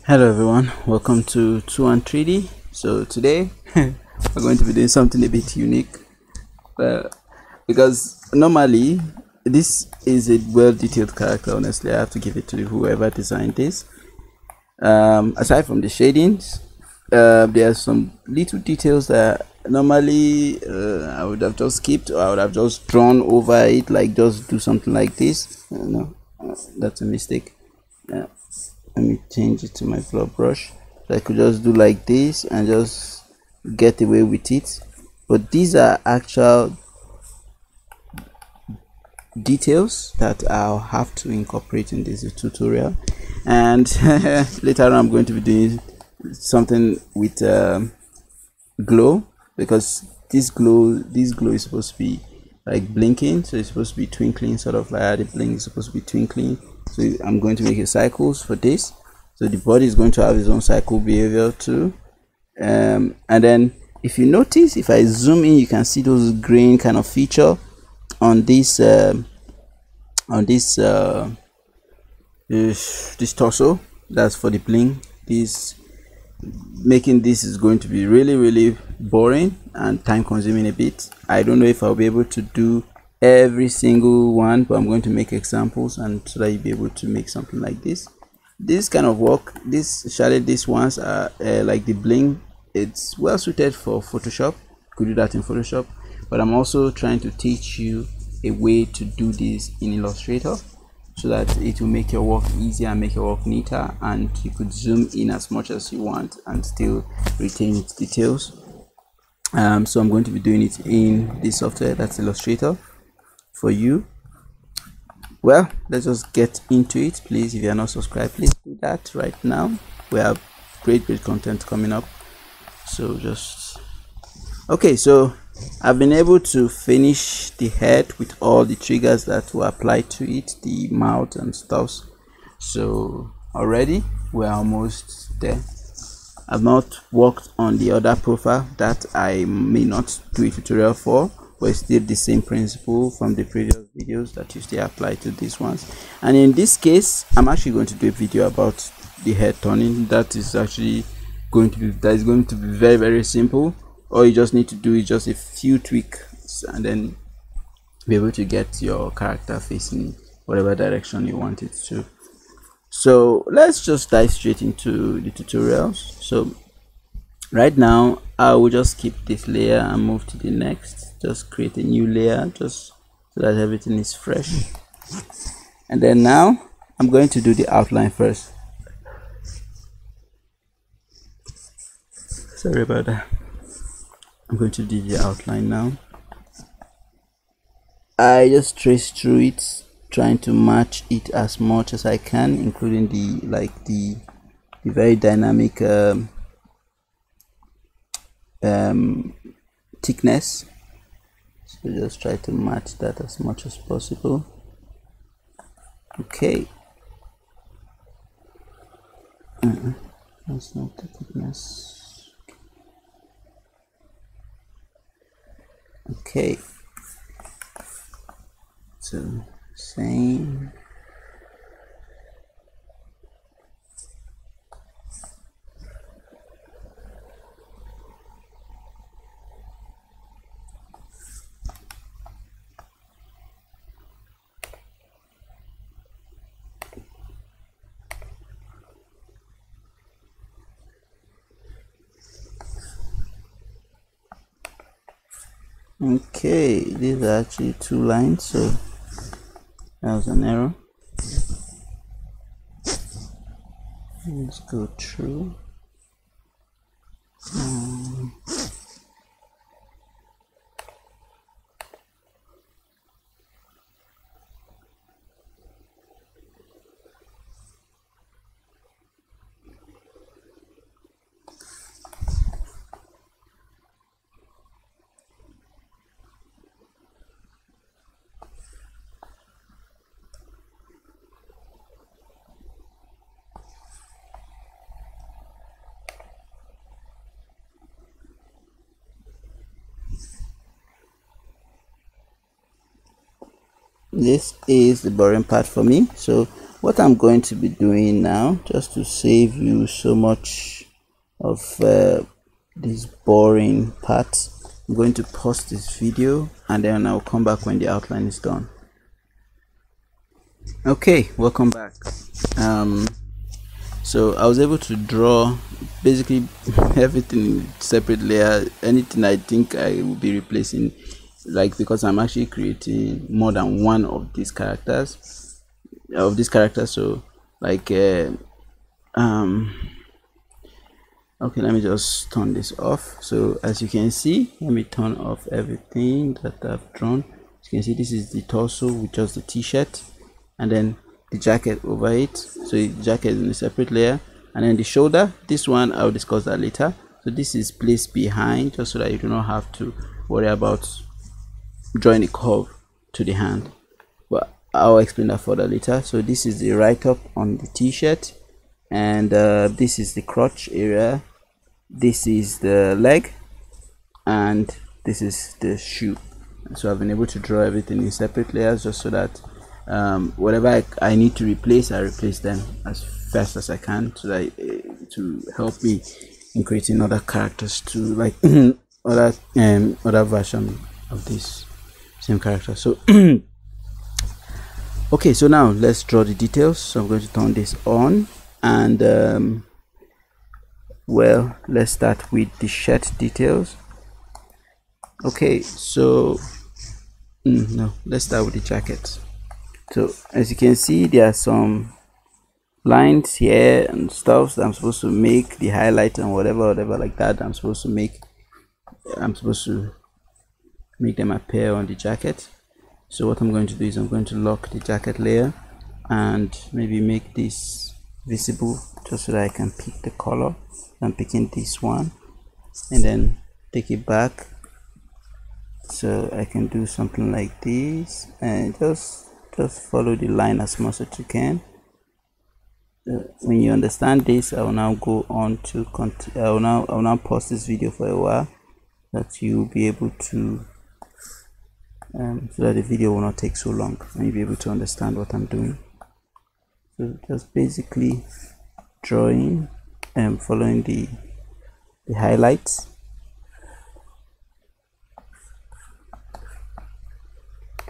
Hello everyone, welcome to 2 and 3D. So today we're going to be doing something a bit unique because normally this is a well-detailed character. Honestly, I have to give it to whoever designed this. Aside from the shadings, there are some little details that normally I would have just skipped, or I would have just drawn over it, like just do something like this. No, that's a mistake. Let me change it to my floor brush, so I could just do like this and just get away with it. But these are actual details that I'll have to incorporate in this tutorial, and later on I'm going to be doing something with glow, because this glow is supposed to be like blinking, so it's supposed to be twinkling, sort of like how the blink is supposed to be twinkling. So I'm going to make a cycles for this, so the body is going to have its own cycle behavior too. And then if you notice, if I zoom in, you can see those green kind of feature on this this torso. That's for the bling. This making this is going to be really boring and time consuming a bit. I don't know if I'll be able to do every single one, but I'm going to make examples, and so that you'll be able to make something like this. This kind of work, these ones are like the bling. It's well suited for Photoshop. You could do that in Photoshop, but I'm also trying to teach you a way to do this in Illustrator, so that it will make your work easier and make your work neater, and you could zoom in as much as you want and still retain its details. So I'm going to be doing it in this software, that's Illustrator, for you. Well, let's just get into it. Please, if you are not subscribed, please do that right now. We have great content coming up. So just okay, so I've been able to finish the head with all the triggers that were applied to it, the mouth and stuff. So already we're almost there. I've not worked on the other profile that I may not do a tutorial for, but it's still the same principle from the previous videos that you still apply to these ones. And in this case, I'm actually going to do a video about the head turning. That is going to be very simple. All you just need to do is just a few tweaks, and then be able to get your character facing whatever direction you want it to. So let's just dive straight into the tutorials. So right now I will just skip this layer and move to the next. Just create a new layer, just so that everything is fresh. And then now I'm going to do the outline first. Sorry about that. I'm going to do the outline now. I just trace through it, trying to match it as much as I can, including the very dynamic thickness. So just try to match that as much as possible. Okay. That's not the thickness. Okay, so same. Okay, these are actually two lines, so that was an error. Let's go through. This is the boring part for me. So what I'm going to be doing now, just to save you so much of this boring part, I'm going to pause this video and then I'll come back when the outline is done. Okay, welcome back. So I was able to draw basically everything in separate layer. Anything I think I will be replacing, like, because I'm actually creating more than one of these characters so like okay, let me just turn this off. So as you can see, let me turn off everything that I've drawn. As you can see, this is the torso with just the t-shirt and then the jacket over it. So the jacket is in a separate layer, and then the shoulder, this one I'll discuss that later. So this is placed behind, just so that you do not have to worry about drawing a curve to the hand, but I'll explain that further later. So this is the write-up on the t-shirt, and this is the crotch area, this is the leg, and this is the shoe. So I've been able to draw everything in separate layers, just so that whatever I need to replace, I replace them as fast as I can, so that to help me in creating other characters to like other version of this same character. So okay, so now let's draw the details. So I'm going to turn this on, and well, let's start with the shirt details. Okay, so no, let's start with the jacket. So as you can see, there are some lines here and stuff that I'm supposed to make, the highlight and whatever like that. I'm supposed to make them appear on the jacket. So what I'm going to do is I'm going to lock the jacket layer and maybe make this visible, just so that I can pick the color. I'm picking this one and then take it back, so I can do something like this, and just follow the line as much as you can. When you understand this, I will now go on to I will now pause this video for a while, that you'll be able to so that the video will not take so long and you'll be able to understand what I'm doing. So just basically drawing and following the highlights.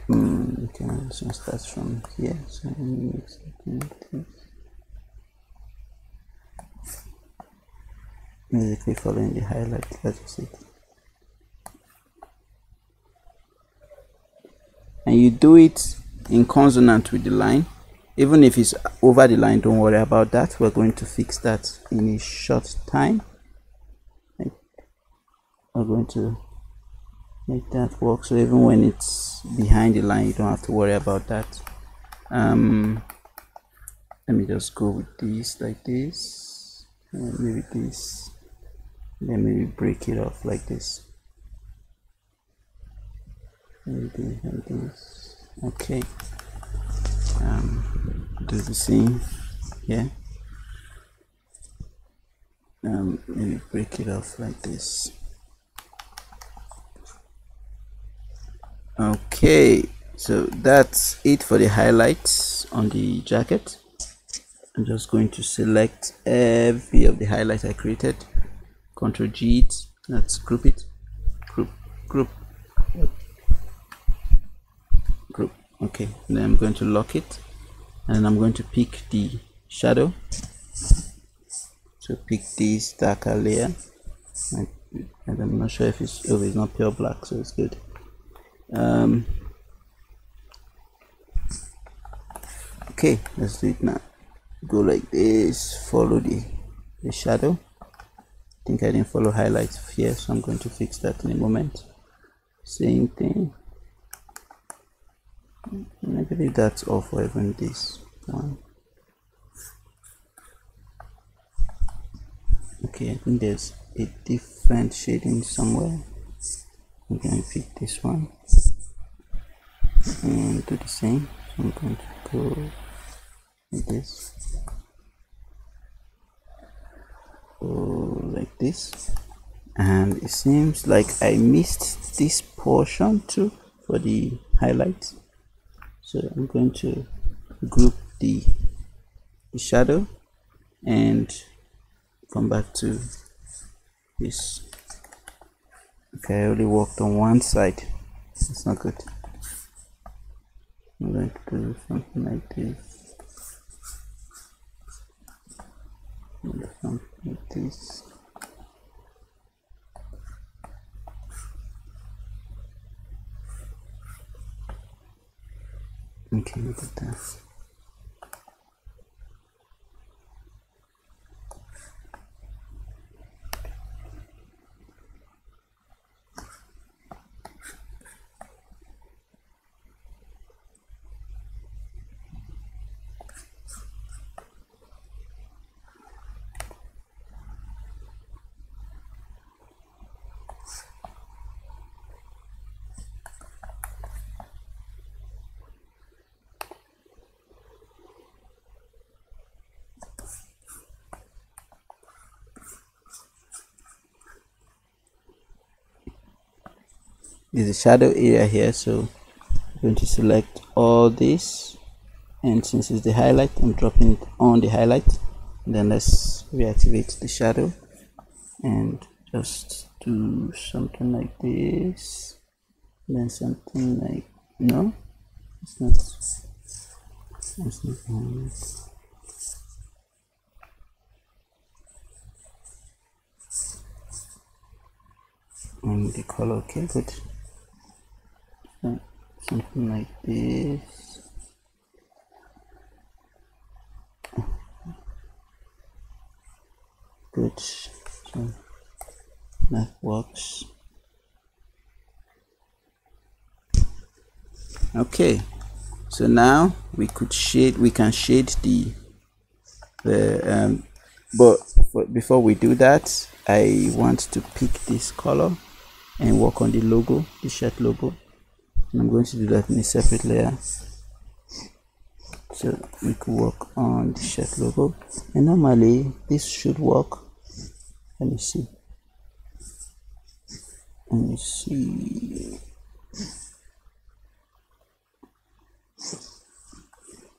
Okay, this one starts from here, so let me make something like this. Basically following the highlights, that's it. And you do it in consonant with the line. Even if it's over the line, don't worry about that. We're going to fix that in a short time. We're going to make that work, so even when it's behind the line, you don't have to worry about that. Let me just go with this like this, and maybe this, then maybe break it off like this, maybe like this. Okay, do the same here. Maybe break it off like this. Okay, so that's it for the highlights on the jacket. I'm just going to select every of the highlights I created, Ctrl G it, let's group it, group. Okay, and then I'm going to lock it, and I'm going to pick the shadow. So pick this darker layer, and I'm not sure if it's not pure black, so it's good. Okay, let's do it now. Go like this, follow the shadow. I think I didn't follow highlights here, so I'm going to fix that in a moment. Same thing. I believe that's all for even this one. Okay, I think there's a different shading somewhere. I'm going to pick this one and do the same. So I'm going to go like this, go like this, and it seems like I missed this portion too for the highlights. So I'm going to group the the shadow and come back to this. Okay, I only worked on one side. It's not good. I'm going to do something like this. Something like this. Okay, look at that. There's a shadow area here, so I'm going to select all this, and since it's the highlight, I'm dropping it on the highlight. And then let's reactivate the shadow and just do something like this, and then something like, no, it's not and the color. Okay, good. So, something like this. Good. So that works. Okay, so now we can shade the but before we do that, I want to pick this color and work on the logo, the shirt logo, and I'm going to do that in a separate layer. So we could work on the shirt logo, and normally this should work. Let me see.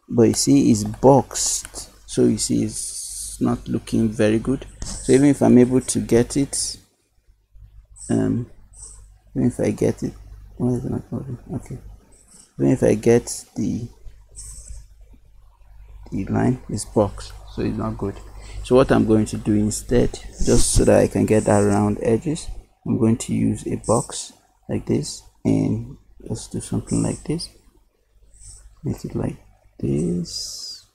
But you see it's boxed, so you see it's not looking very good. So even if I'm able to get it, even if I get it, why is it not moving? Okay, even if I get the line, is boxed, so it's not good. So what I'm going to do instead, just so that I can get that round edges, I'm going to use a box like this, and let's do something like this. Make it like this.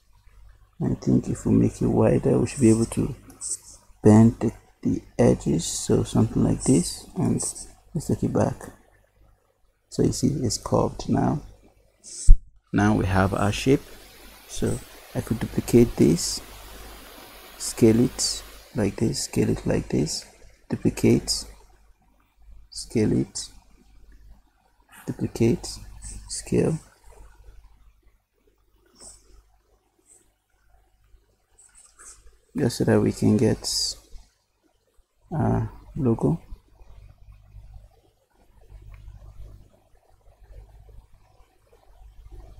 I think if we make it wider, we should be able to bend the edges, so something like this, and let's take it back. So you see it's curved now. Now we have our shape. So I could duplicate this, scale it like this, scale it like this, duplicate, scale it, duplicate, scale. Just so that we can get our logo.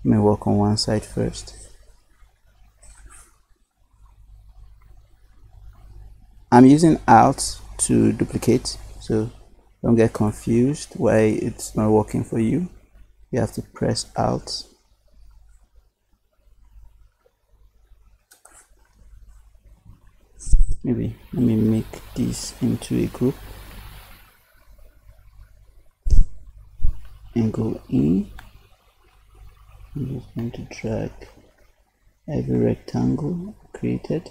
Let me work on one side first. I'm using Alt to duplicate, so don't get confused why it's not working for you. You have to press Alt. Maybe let me make this into a group and go in. I'm just going to drag every rectangle created.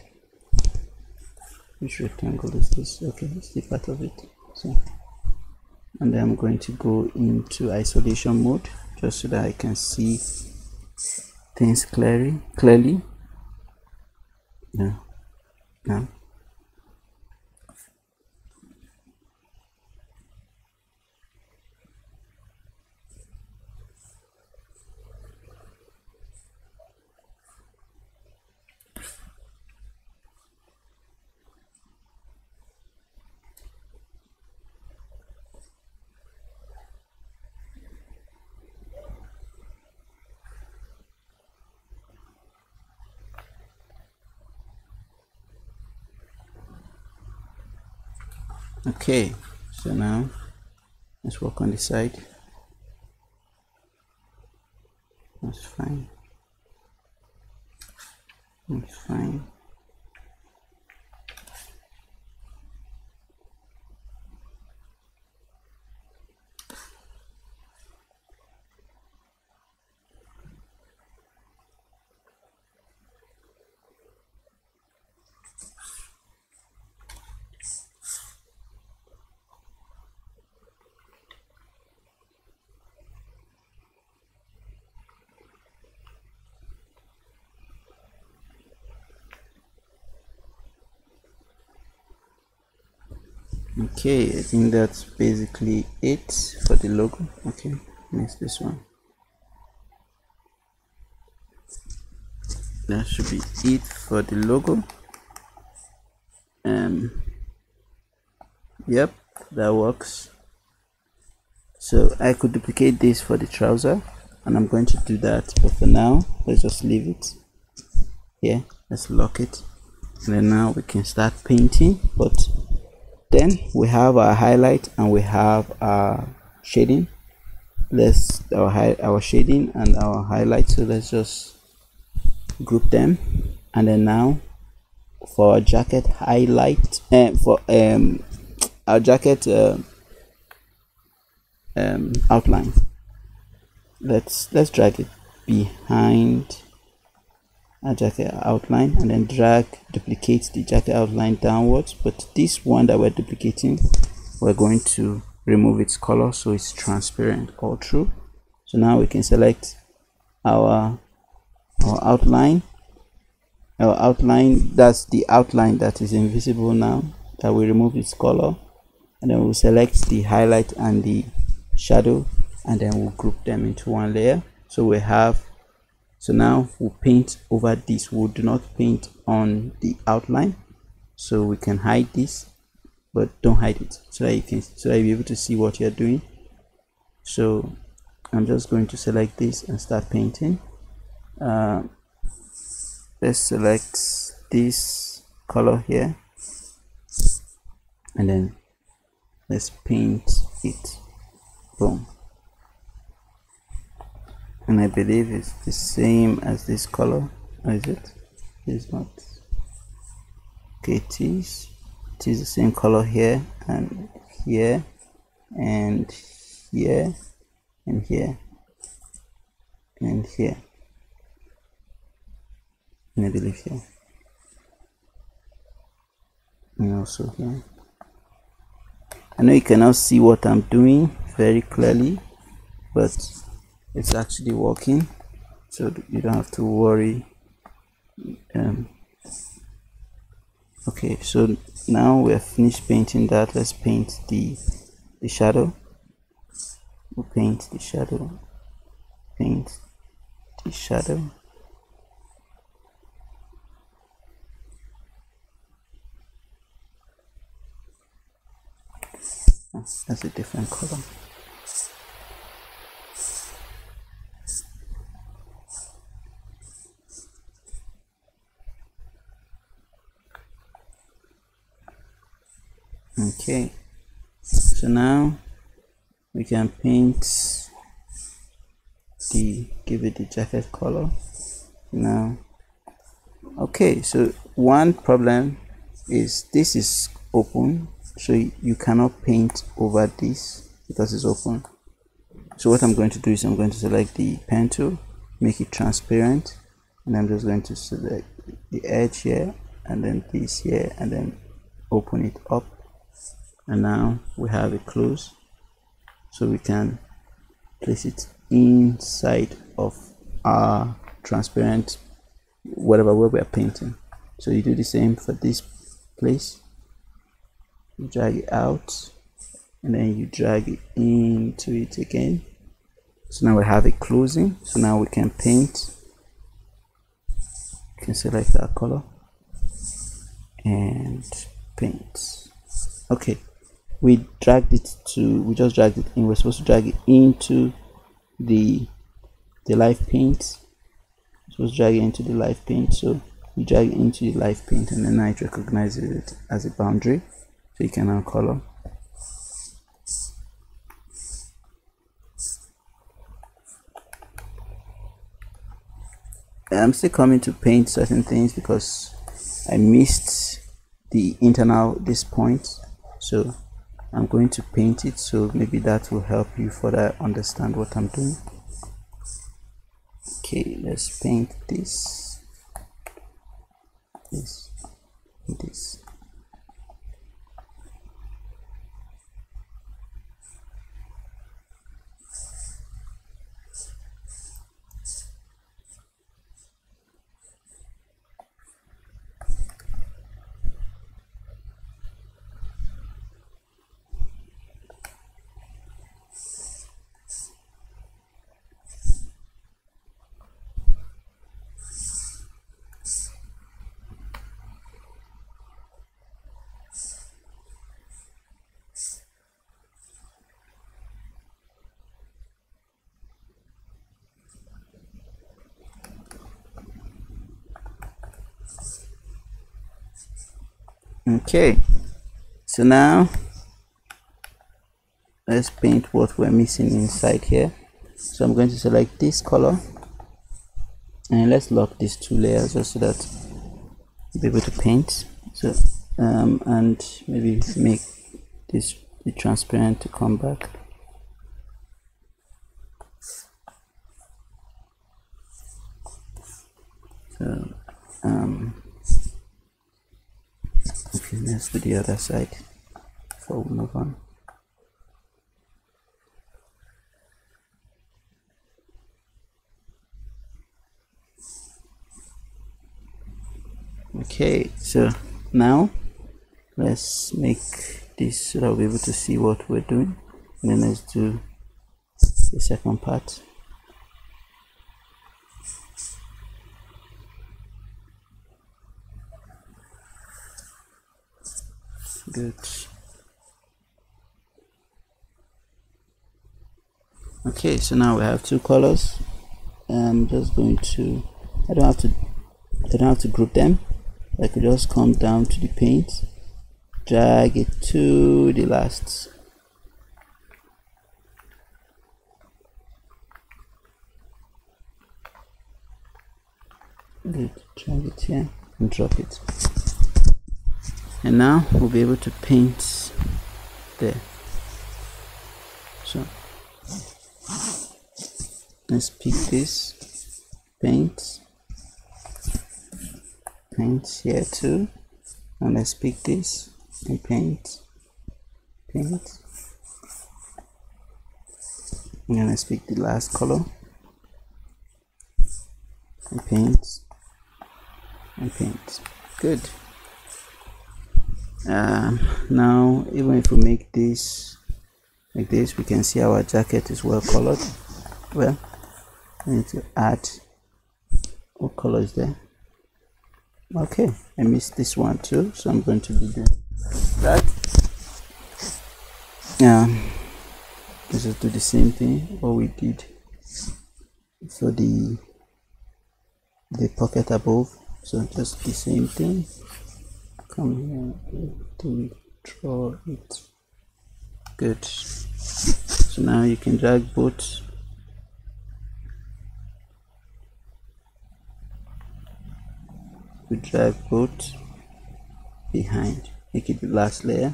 Which rectangle is this? Okay, it's the part of it. So, and then I'm going to go into isolation mode just so that I can see things clearly. Now. Okay, so now let's work on the side. That's fine. That's fine. Okay, I think that's basically it for the logo. Okay, next this one. That should be it for the logo. Yep, that works. So I could duplicate this for the trouser, and I'm going to do that, but for now let's just leave it here. Let's lock it, and then now we can start painting. But then we have our highlight and we have our shading. Let's our shading and our highlight, so let's just group them. And then now for our jacket highlight and for our jacket outline, let's drag it behind our jacket outline, and then duplicate the jacket outline downwards. But this one that we're duplicating, we're going to remove its color so it's transparent all through. So now we can select our outline. Our outline, that's the outline that is invisible now that we remove its color, and then we'll select the highlight and the shadow, and then we'll group them into one layer. So we have, so now we'll paint over this. We do not paint on the outline, so we can hide this, but don't hide it, so that you'll be able to see what you're doing. So I'm just going to select this and start painting. Let's select this color here, and then let's paint it. Boom. And I believe it's the same as this color, or is it? It's not. Okay, it is the same color here and here and here and here and here, and I believe here, and also here. I know you cannot see what I'm doing very clearly, but it's actually working, so you don't have to worry. Okay, so now we have finished painting that. Let's paint the shadow. We'll paint the shadow, paint the shadow. That's a different color. Okay, so now we can paint give it the jacket color now. Okay, so one problem is this is open, so you cannot paint over this because it's open. So what I'm going to do is I'm going to select the pen tool, make it transparent, and I'm just going to select the edge here and then this here, and then open it up. And now we have it closed, so we can place it inside of our transparent whatever where we are painting. So you do the same for this place. You drag it out and then you drag it into it again. So now we have it closing. So now we can paint. You can select that color and paint. Okay, we just dragged it in. We're supposed to drag it into the live paint. We're supposed to drag it into the live paint. So you drag it into the live paint, and then now it recognizes it as a boundary, so you can now color. I'm still coming to paint certain things because I missed the internal this point, so I'm going to paint it, so maybe that will help you further understand what I'm doing. Okay, let's paint this, this. Okay, so now let's paint what we're missing inside here. So I'm going to select this color and let's lock these two layers just so that you'll be able to paint. So and maybe make this be transparent to come back. So okay, let's do the other side before we move on. Okay, so now let's make this so that we'll be able to see what we're doing, and then let's do the second part. Good. Okay, so now we have two colors. I'm just going to, I don't have to group them. I could just come down to the paint, drag it to the last. Good, drag it here and drop it. And now we'll be able to paint there. So let's pick this, paint here too, and let's pick this and paint, and then let's pick the last color and paint. Good. Now even if we make this like this, we can see our jacket is well colored. Well, I need to add what color is there. Okay, I missed this one too, so I'm going to do that. Let's just do the same thing what we did for the pocket above. So just the same thing. Come here to draw it. Good. So now you can drag both. We drag both behind, make it the last layer,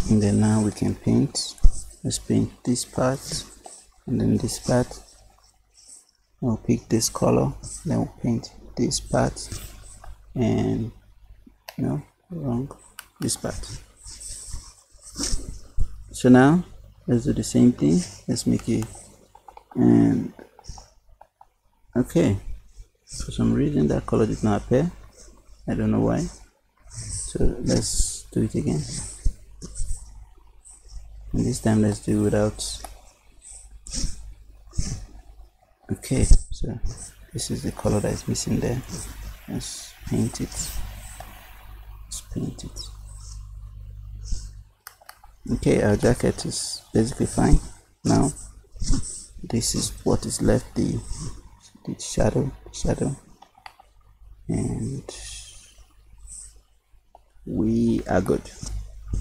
and then now we can paint. Let's paint this part and then this part. I'll pick this color, then we'll paint this part, and no, wrong, this part. So now let's do the same thing. Let's make it, and okay, for some reason that color did not appear. I don't know why. So let's do it again, and this time let's do it without. Okay, so this is the color that is missing there. Let's paint it. Okay, our jacket is basically fine. Now this is what is left, the shadow, and we are good.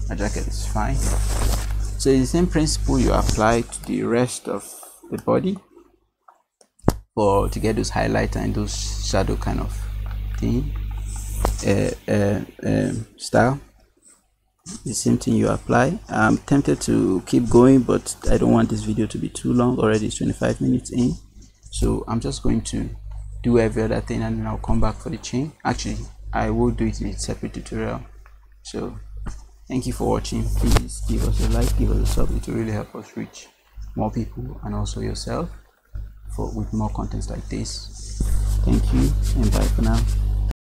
Our jacket is fine. So it's the same principle you apply to the rest of the body. to get those highlighter and those shadow kind of thing style. The same thing you apply. I'm tempted to keep going, but I don't want this video to be too long. Already it's 25 minutes in, so I'm just going to do every other thing and then I'll come back for the chain. Actually, I will do it in a separate tutorial. So thank you for watching. Please give us a like, give us a sub. It will really help us reach more people and also yourself with more contents like this. Thank you and bye for now.